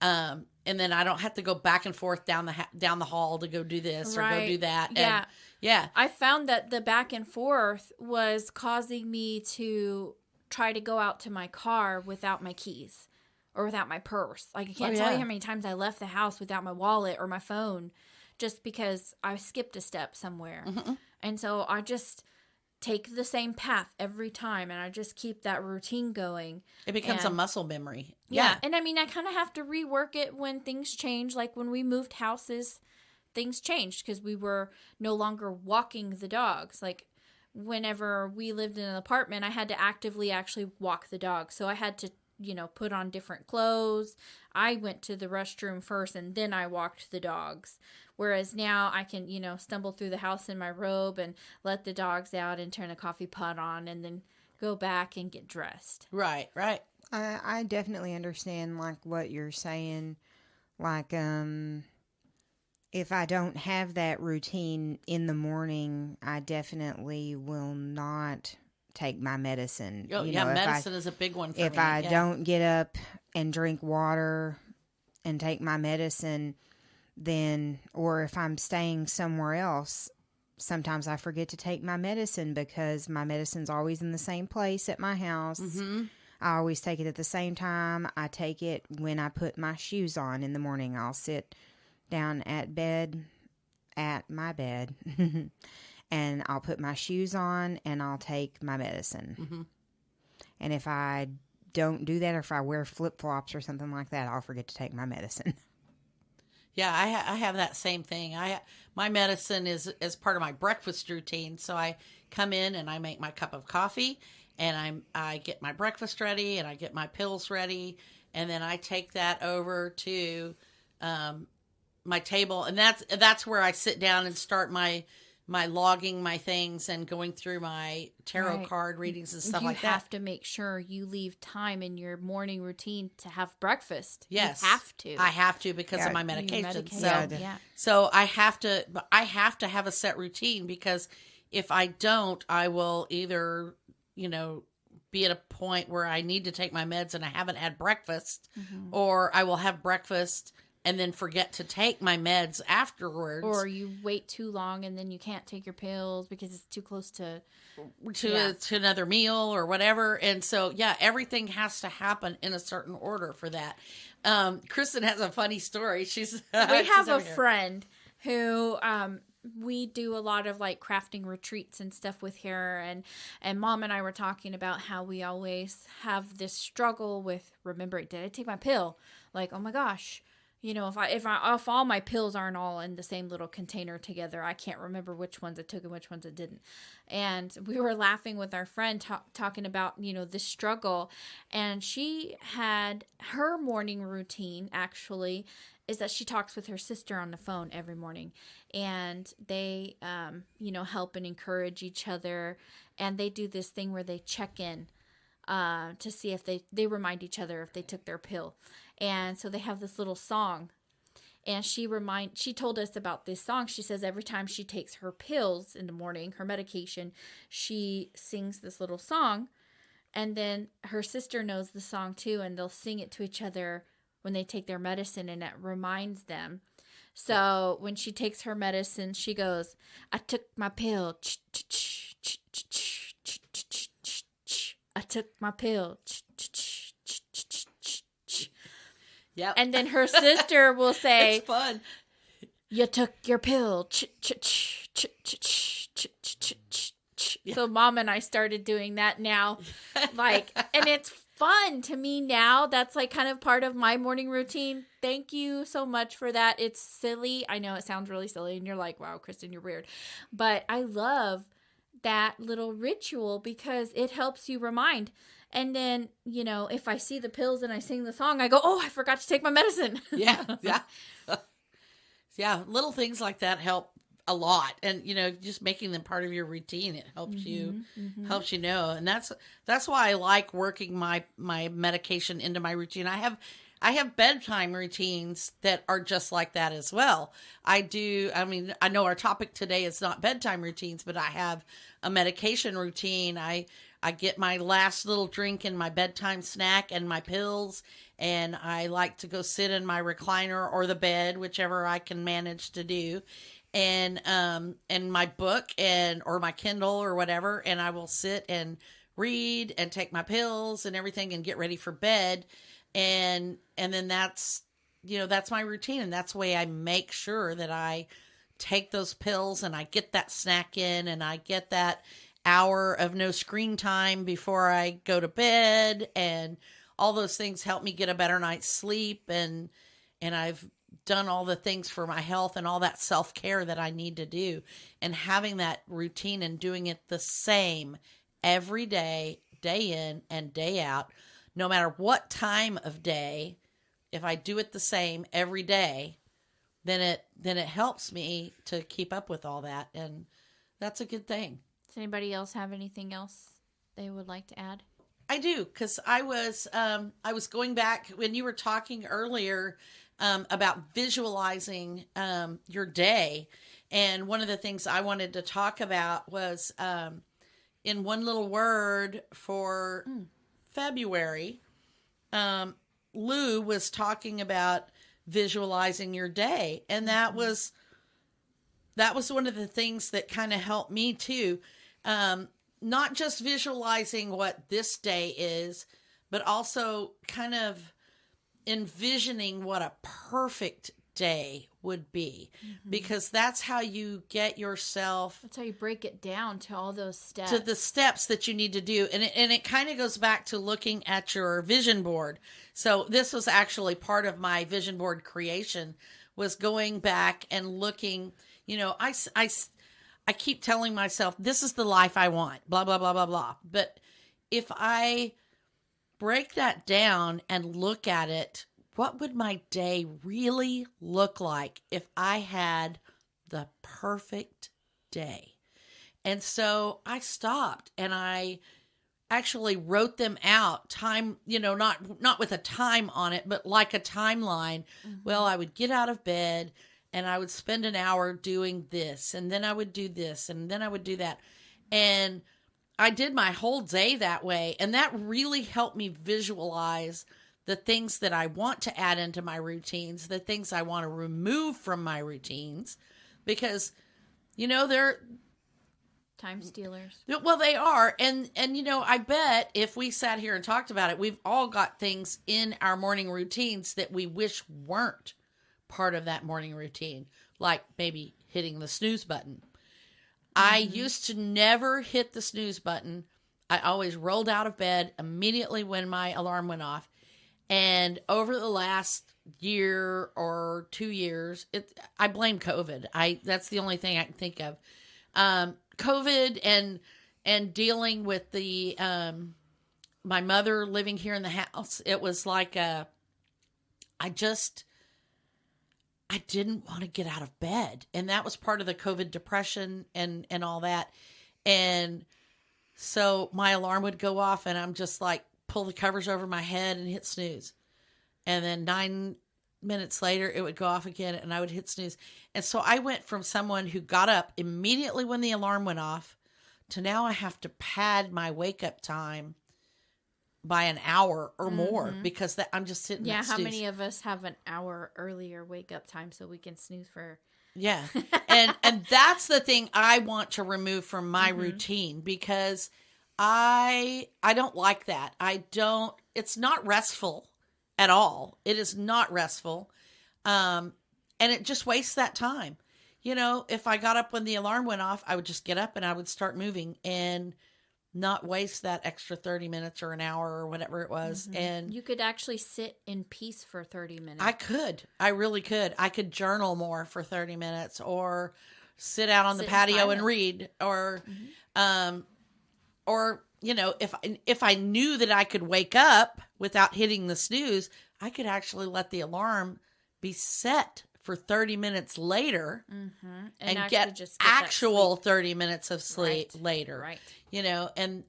And then I don't have to go back and forth down the hall to go do this or go do that. Yeah. And yeah. I found that the back and forth was causing me to try to go out to my car without my keys or without my purse. Like, I can't tell you how many times I left the house without my wallet or my phone just because I skipped a step somewhere. Mm-hmm. And so I just take the same path every time, and I just keep that routine going. It becomes a muscle memory. Yeah. And I mean, I kind of have to rework it when things change. Like when we moved houses, things changed because we were no longer walking the dogs. Like whenever we lived in an apartment, I had to actively actually walk the dog. So I had to, put on different clothes. I went to the restroom first and then I walked the dogs. Whereas now I can, stumble through the house in my robe and let the dogs out and turn a coffee pot on and then go back and get dressed. Right. I definitely understand like what you're saying. Like, if I don't have that routine in the morning, I definitely will not take my medicine. Medicine is a big one for me. If I don't get up and drink water and take my medicine, then, or if I'm staying somewhere else, sometimes I forget to take my medicine because my medicine's always in the same place at my house. Mm-hmm. I always take it at the same time. I take it when I put my shoes on in the morning. I'll sit down at my bed, and I'll put my shoes on and I'll take my medicine. Mm-hmm. And if I don't do that, or if I wear flip-flops or something like that, I'll forget to take my medicine. Yeah, I have that same thing. My medicine is part of my breakfast routine. So I come in and I make my cup of coffee, and I get my breakfast ready, and I get my pills ready, and then I take that over to my table, and that's where I sit down and start my logging my things and going through my tarot card readings and stuff like that. You have to make sure you leave time in your morning routine to have breakfast. Yes. You have to. I have to because of my medication. So I have to have a set routine, because if I don't, I will either, be at a point where I need to take my meds and I haven't had breakfast, mm-hmm. or I will have breakfast and then forget to take my meds afterwards. Or you wait too long and then you can't take your pills because it's too close to another meal or whatever. And so, everything has to happen in a certain order for that. Kristen has a funny story. We have a friend who we do a lot of like crafting retreats and stuff with her, and Mom and I were talking about how we always have this struggle with remembering, did I take my pill? Like, oh my gosh. If all my pills aren't all in the same little container together, I can't remember which ones I took and which ones I didn't. And we were laughing with our friend talking about, this struggle. And she had her morning routine actually is that she talks with her sister on the phone every morning, and they, help and encourage each other. And they do this thing where they check in to see if they remind each other if they took their pill. And so they have this little song, and she told us about this song. She says every time she takes her pills in the morning, her medication, she sings this little song, and then her sister knows the song too, and they'll sing it to each other when they take their medicine, and it reminds them. So when she takes her medicine, she goes, I took my pill. I took my pill. Yep. And then her sister will say, it's fun. You took your pill. Yeah. So Mom and I started doing that now. And it's fun to me now. That's like kind of part of my morning routine. Thank you so much for that. It's silly. I know it sounds really silly, and you're like, wow, Kristen, you're weird. But I love that little ritual because it helps you remind. And then, if I see the pills and I sing the song, I go, oh, I forgot to take my medicine. Yeah. Little things like that help a lot. And, just making them part of your routine, it helps helps you know. And that's why I like working my medication into my routine. I have bedtime routines that are just like that as well. I know our topic today is not bedtime routines, but I have a medication routine. I get my last little drink and my bedtime snack and my pills, and I like to go sit in my recliner or the bed, whichever I can manage to do, and my book or my Kindle or whatever, and I will sit and read and take my pills and everything and get ready for bed. And then that's my routine, and that's the way I make sure that I take those pills and I get that snack in and I get that hour of no screen time before I go to bed, and all those things help me get a better night's sleep, and I've done all the things for my health and all that self-care that I need to do, and having that routine and doing it the same every day, day in and day out, no matter what time of day. If I do it the same every day, then it helps me to keep up with all that, and that's a good thing. Does anybody else have anything else they would like to add? I do, because I was going back when you were talking earlier about visualizing your day, and one of the things I wanted to talk about was in one little word for February. Lou was talking about visualizing your day, and that was one of the things that kind of helped me too. Not just visualizing what this day is, but also kind of envisioning what a perfect day would be, because that's how you get yourself. That's how you break it down to all those steps. To the steps that you need to do. And it kind of goes back to looking at your vision board. So this was actually part of my vision board creation, was going back and looking, I keep telling myself, this is the life I want, blah, blah, blah, blah, blah. But if I break that down and look at it, what would my day really look like if I had the perfect day? And so I stopped and I actually wrote them out, time, not with a time on it, but like a timeline. Well, I would get out of bed and I would spend an hour doing this, and then I would do this, and then I would do that. And I did my whole day that way. And that really helped me visualize the things that I want to add into my routines, the things I want to remove from my routines, because, they're time stealers. Well, they are. And I bet if we sat here and talked about it, we've all got things in our morning routines that we wish weren't part of that morning routine, like maybe hitting the snooze button. I used to never hit the snooze button. I always rolled out of bed immediately when my alarm went off. And over the last year or 2 years, I blame COVID. That's the only thing I can think of. COVID and dealing with the my mother living here in the house. It was like I didn't want to get out of bed. And that was part of the COVID depression and all that. And so my alarm would go off and I'm just like, pull the covers over my head and hit snooze. And then 9 minutes later, it would go off again and I would hit snooze. And so I went from someone who got up immediately when the alarm went off to now I have to pad my wake up time by an hour or more because I'm just sitting. Yeah, how many of us have an hour earlier wake up time so we can snooze for? Yeah, and that's the thing I want to remove from my routine, because I don't like that. It's not restful at all. It is not restful, and it just wastes that time. If I got up when the alarm went off, I would just get up and I would start moving and not waste that extra 30 minutes or an hour or whatever it was. And you could actually sit in peace for 30 minutes. I could. I really could. I could journal more for 30 minutes or sit out on the patio and read or if I knew that I could wake up without hitting the snooze, I could actually let the alarm be set for 30 minutes later and get actual 30 minutes of sleep later, right.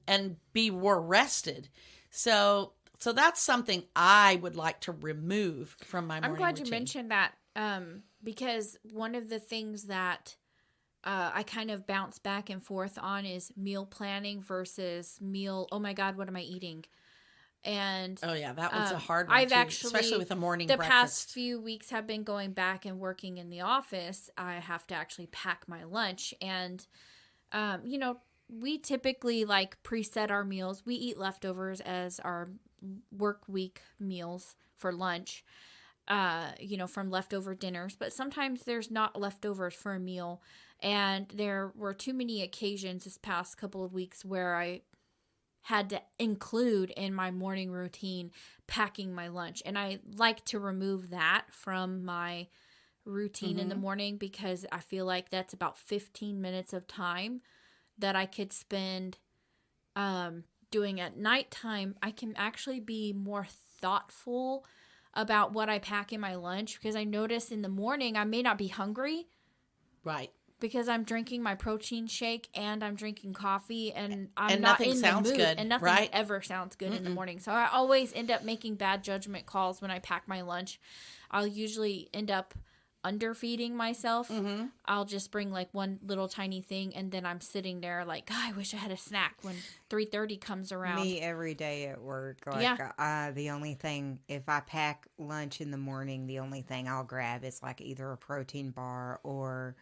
and be more rested. So that's something I would like to remove from my morning I'm glad routine. you mentioned that because one of the things that I kind of bounce back and forth on is meal planning versus oh my God, what am I eating? And oh yeah, that was a hard one too, especially with the morning breakfast. The past few weeks have been going back and working in the office. I have to actually pack my lunch, and we typically preset our meals. We eat leftovers as our work week meals for lunch. From leftover dinners, but sometimes there's not leftovers for a meal, and there were too many occasions this past couple of weeks where I had to include in my morning routine packing my lunch. And I like to remove that from my routine in the morning because I feel like that's about 15 minutes of time that I could spend doing at nighttime. I can actually be more thoughtful about what I pack in my lunch because I notice in the morning I may not be hungry. Right. Because I'm drinking my protein shake and I'm drinking coffee and I'm and not nothing in sounds the mood. good, and nothing right? ever sounds good in the morning. So I always end up making bad judgment calls when I pack my lunch. I'll usually end up underfeeding myself. I'll just bring one little tiny thing and then I'm sitting there God, I wish I had a snack when 3:30 comes around. Me every day at work. The only thing, if I pack lunch in the morning, the only thing I'll grab is either a protein bar or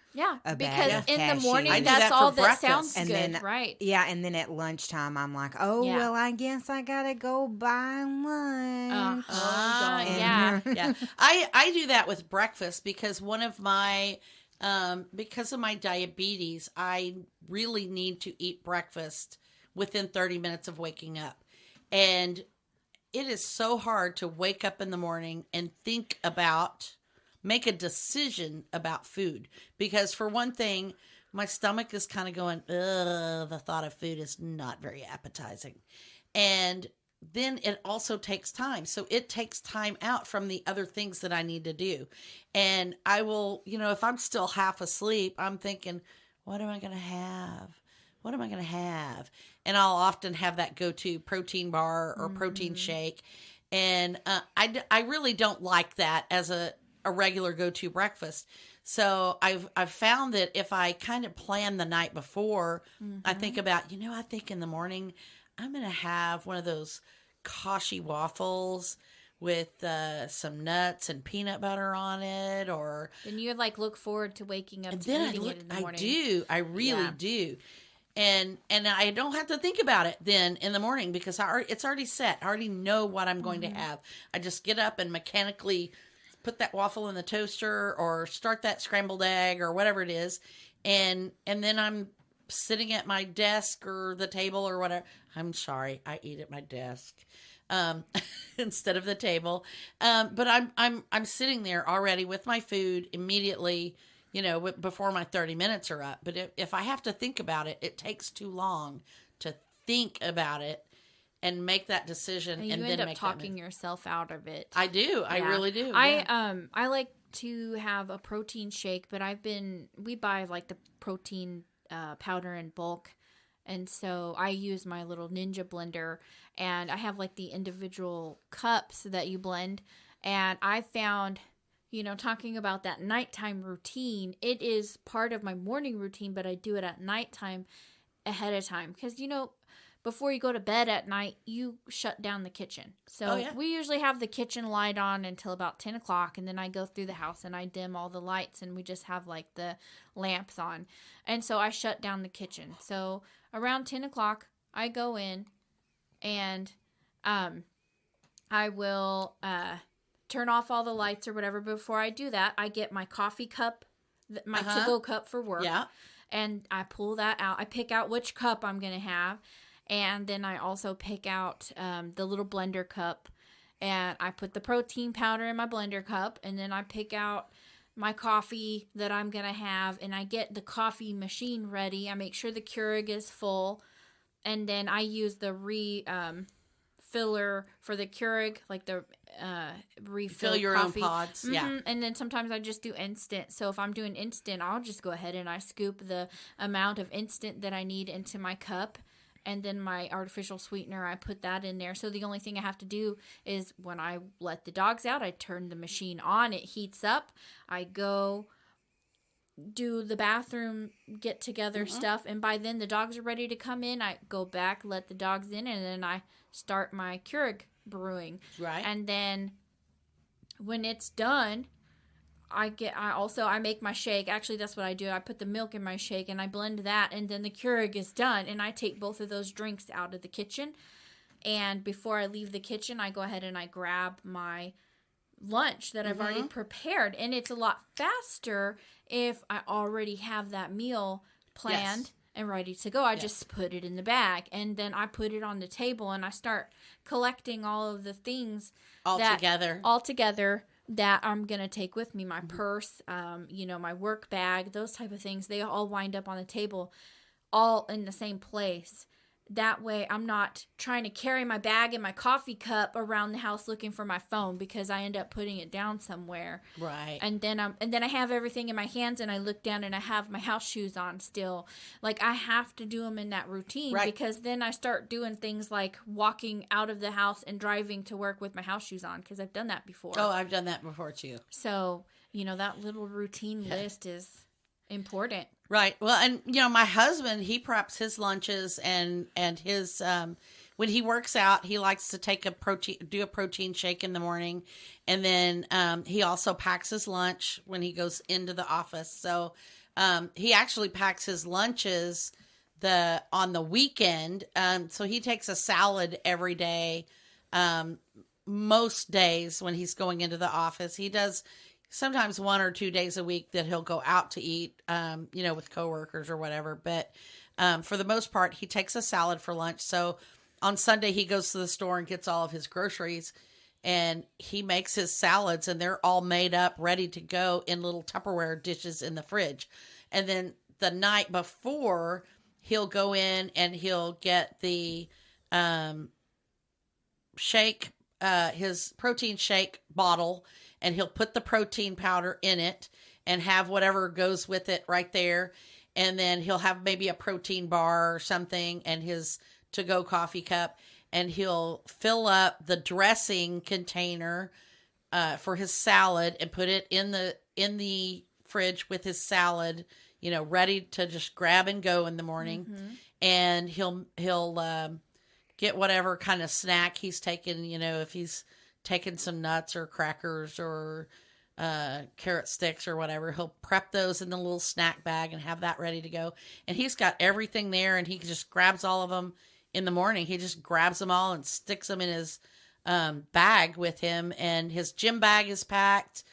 a bag of in cashews. the morning I do that's that for all breakfast. that sounds And good, then, right? Yeah, and then at lunchtime I'm like, well, I guess I gotta go buy lunch. Yeah. Yeah. I do that with breakfast because one of my because of my diabetes, I really need to eat breakfast within 30 minutes of waking up. And it is so hard to wake up in the morning and make a decision about food. Because for one thing, my stomach is kind of going, ugh, the thought of food is not very appetizing. And then it also takes time. So it takes time out from the other things that I need to do. And I will, if I'm still half asleep, I'm thinking, what am I going to have? What am I going to have? And I'll often have that go-to protein bar or protein shake. And I really don't like that as a regular go-to breakfast. So I've found that if I kind of plan the night before, I think about, I think in the morning I'm going to have one of those Kashi waffles with some nuts and peanut butter on it, or then you look forward to waking up to eating it in the morning. I do. I really do. And I don't have to think about it then in the morning because it's already set. I already know what I'm going to have. I just get up and mechanically put that waffle in the toaster or start that scrambled egg or whatever it is. And then I'm sitting at my desk or the table or whatever. I'm sorry, I eat at my desk instead of the table. But I'm sitting there already with my food immediately, before my 30 minutes are up. But if I have to think about it, it takes too long to think about it and make that decision. And you end up talking yourself out of it. I do. I really do. I like to have a protein shake, but we buy the protein powder in bulk. And so I use my little Ninja blender, and I have the individual cups that you blend. And I found, talking about that nighttime routine, it is part of my morning routine, but I do it at nighttime ahead of time. Because, before you go to bed at night, you shut down the kitchen. So we usually have the kitchen light on until about 10 o'clock, and then I go through the house and I dim all the lights, and we just have the lamps on. And so I shut down the kitchen. So around 10 o'clock, I go in and I will turn off all the lights or whatever. Before I do that, I get my coffee cup, my to-go cup for work. Yeah. And I pull that out. I pick out which cup I'm going to have. And then I also pick out the little blender cup. And I put the protein powder in my blender cup. And then I pick out my coffee that I'm going to have. And I get the coffee machine ready. I make sure the Keurig is full. And then I use the filler for the Keurig, like the refill fill your coffee. own pods. Mm-hmm. Yeah. And then sometimes I just do instant. So if I'm doing instant, I'll just go ahead and I scoop the amount of instant that I need into my cup. And then my artificial sweetener, I put that in there. So the only thing I have to do is when I let the dogs out, I turn the machine on. It heats up. I go do the bathroom get together stuff. And by then the dogs are ready to come in. I go back, let the dogs in, and then I start my Keurig brewing. Right. And then when it's done, I make my shake. Actually, that's what I do. I put the milk in my shake and I blend that, and then the Keurig is done. And I take both of those drinks out of the kitchen. And before I leave the kitchen, I go ahead and I grab my lunch that I've already prepared. And it's a lot faster if I already have that meal planned and ready to go. I just put it in the bag, and then I put it on the table, and I start collecting all of the things all together that I'm going to take with me. My purse, my work bag, those type of things. They all wind up on the table all in the same place. That way I'm not trying to carry my bag and my coffee cup around the house looking for my phone, because I end up putting it down somewhere. Right. And then I have everything in my hands, and I look down and I have my house shoes on still. Like, I have to do them in that routine, because then I start doing things like walking out of the house and driving to work with my house shoes on, because I've done that before. Oh, I've done that before too. So, that little routine list is important. Right. Well, and my husband, he preps his lunches and his when he works out, he likes to do a protein shake in the morning, and then he also packs his lunch when he goes into the office. So he actually packs his lunches on the weekend. So he takes a salad every day. Most days when he's going into the office, he does. Sometimes 1 or 2 days a week that he'll go out to eat, with coworkers or whatever. But for the most part, he takes a salad for lunch. So on Sunday, he goes to the store and gets all of his groceries, and he makes his salads, and they're all made up, ready to go in little Tupperware dishes in the fridge. And then the night before, he'll go in and he'll get the his protein shake bottle, and he'll put the protein powder in it and have whatever goes with it right there. And then he'll have maybe a protein bar or something and his to-go coffee cup, and he'll fill up the dressing container for his salad and put it in the fridge with his salad, ready to just grab and go in the morning. And he'll get whatever kind of snack he's taking, if he's taking some nuts or crackers or carrot sticks or whatever, he'll prep those in the little snack bag and have that ready to go. And he's got everything there, and he just grabs all of them in the morning. He just grabs them all and sticks them in his bag with him, and his gym bag is packed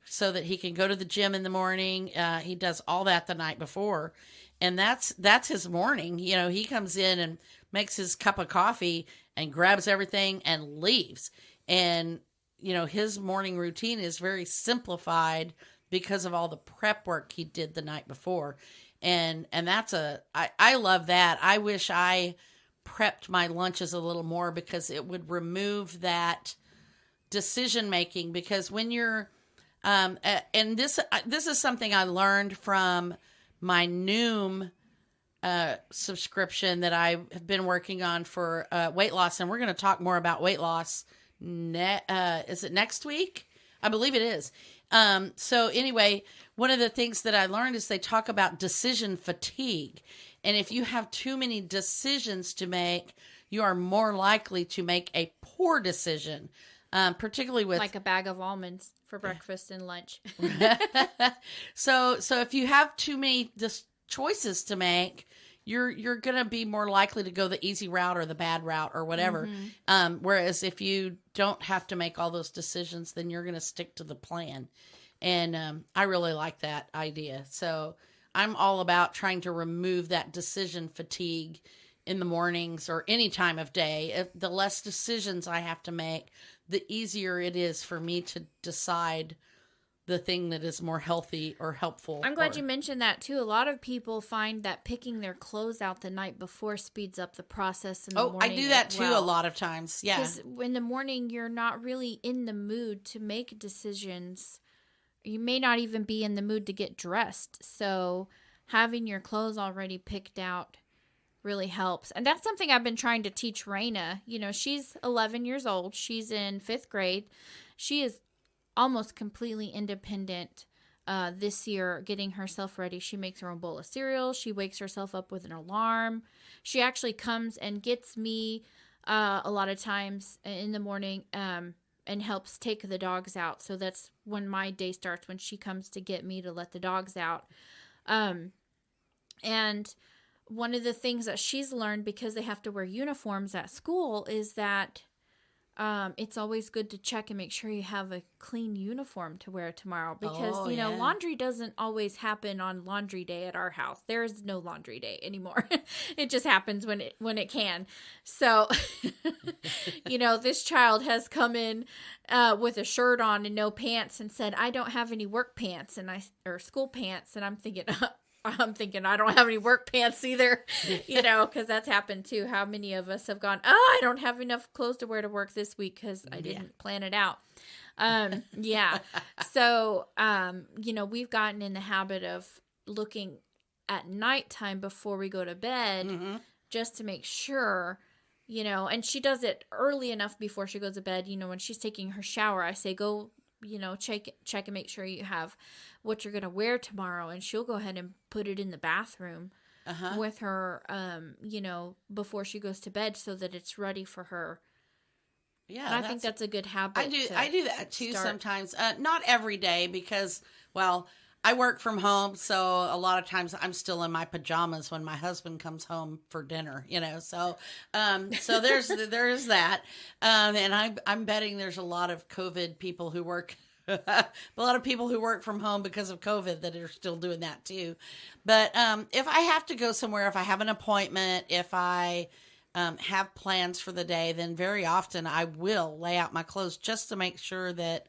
so that he can go to the gym in the morning. He does all that the night before, and that's his morning. He comes in and makes his cup of coffee and grabs everything and leaves. And, his morning routine is very simplified because of all the prep work he did the night before. And I love that. I wish I prepped my lunches a little more, because it would remove that decision making. Because when you're, and this is something I learned from my Noom subscription that I have been working on for weight loss. And we're going to talk more about weight loss. Is it next week? I believe it is. So anyway, one of the things that I learned is they talk about decision fatigue. And if you have too many decisions to make, you are more likely to make a poor decision, particularly with... Like a bag of almonds for breakfast and lunch. So if you have too many choices to make, you're going to be more likely to go the easy route or the bad route or whatever. Whereas if you don't have to make all those decisions, then you're going to stick to the plan. And I really like that idea. So I'm all about trying to remove that decision fatigue in the mornings or any time of day. The less decisions I have to make, the easier it is for me to decide the thing that is more healthy or helpful. I'm glad you mentioned that too. A lot of people find that picking their clothes out the night before speeds up the process in the morning. I do that too a lot of times. Yeah. Because in the morning, you're not really in the mood to make decisions. You may not even be in the mood to get dressed. So having your clothes already picked out really helps. And that's something I've been trying to teach Raina. You know, she's 11 years old. She's in 5th grade. She is almost completely independent this year, getting herself ready. She makes her own bowl of cereal. She wakes herself up with an alarm. She actually comes and gets me a lot of times in the morning and helps take the dogs out. So that's when my day starts, when she comes to get me to let the dogs out. And one of the things that she's learned, because they have to wear uniforms at school, is that it's always good to check and make sure you have a clean uniform to wear tomorrow, because, you know, laundry doesn't always happen on laundry day at our house. There is no laundry day anymore. It just happens when it can. So, you know, this child has come in with a shirt on and no pants and said, I don't have any work pants or school pants. And I'm thinking, I don't have any work pants either, you know, because that's happened too. How many of us have gone, I don't have enough clothes to wear to work this week because I didn't plan it out. Yeah. So, you know, we've gotten in the habit of looking at nighttime before we go to bed, just to make sure, you know, and she does it early enough before she goes to bed. You know, when she's taking her shower, I say, go, you know, check and make sure you have what you're going to wear tomorrow. And she'll go ahead and put it in the bathroom with her, you know, before she goes to bed, so that it's ready for her. Yeah. And I think that's a good habit. I do that too sometimes. Not every day, because, well, I work from home, so a lot of times I'm still in my pajamas when my husband comes home for dinner, you know. So there's that, and I'm betting there's a lot of COVID people who work, a lot of people who work from home because of COVID that are still doing that too. But if I have to go somewhere, if I have an appointment, if I have plans for the day, then very often I will lay out my clothes just to make sure that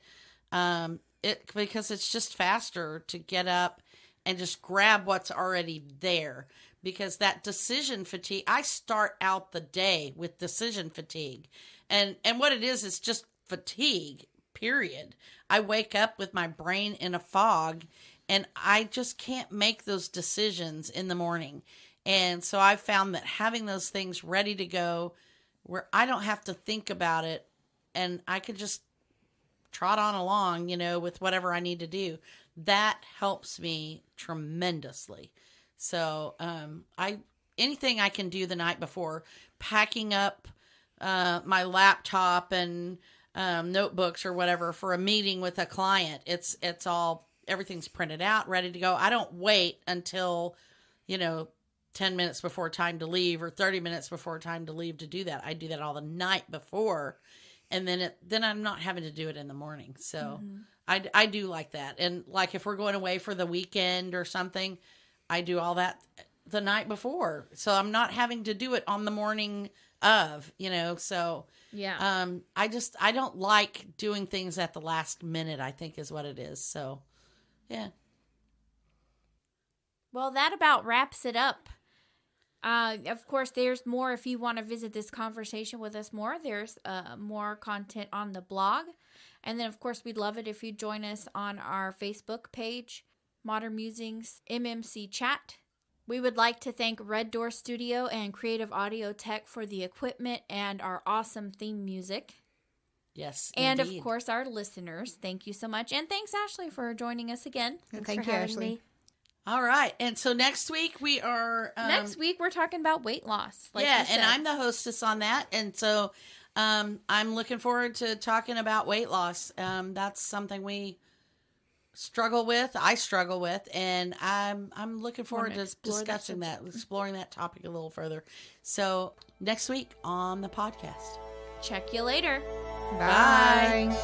because it's just faster to get up and just grab what's already there, because that decision fatigue, I start out the day with decision fatigue, and what it is just fatigue, period. I wake up with my brain in a fog, and I just can't make those decisions in the morning. And so I found that having those things ready to go where I don't have to think about it, and I could just trot on along, you know, with whatever I need to do, that helps me tremendously. So, anything I can do the night before, packing up my laptop and notebooks or whatever for a meeting with a client, it's all, everything's printed out, ready to go. I don't wait until, you know, 10 minutes before time to leave or 30 minutes before time to leave to do that. I do that all the night before. And then I'm not having to do it in the morning. So I do like that. And like if we're going away for the weekend or something, I do all that the night before. So I'm not having to do it on the morning of, you know. So yeah. I don't like doing things at the last minute, I think is what it is. So yeah. Well, that about wraps it up. Of course, there's more. If you want to visit this conversation with us more, there's more content on the blog. And then, of course, we'd love it if you join us on our Facebook page, Modern Musings MMC Chat. We would like to thank Red Door Studio and Creative Audio Tech for the equipment and our awesome theme music. Yes, and indeed. Of course, our listeners. Thank you so much. And thanks, Ashley, for joining us again. Thank you, Ashley. All right. And so next week we are... next week we're talking about weight loss. Like yeah, and I'm the hostess on that. And so I'm looking forward to talking about weight loss. That's something we struggle with. I struggle with. And I'm looking forward to discussing that, exploring that topic a little further. So next week on the podcast. Check you later. Bye.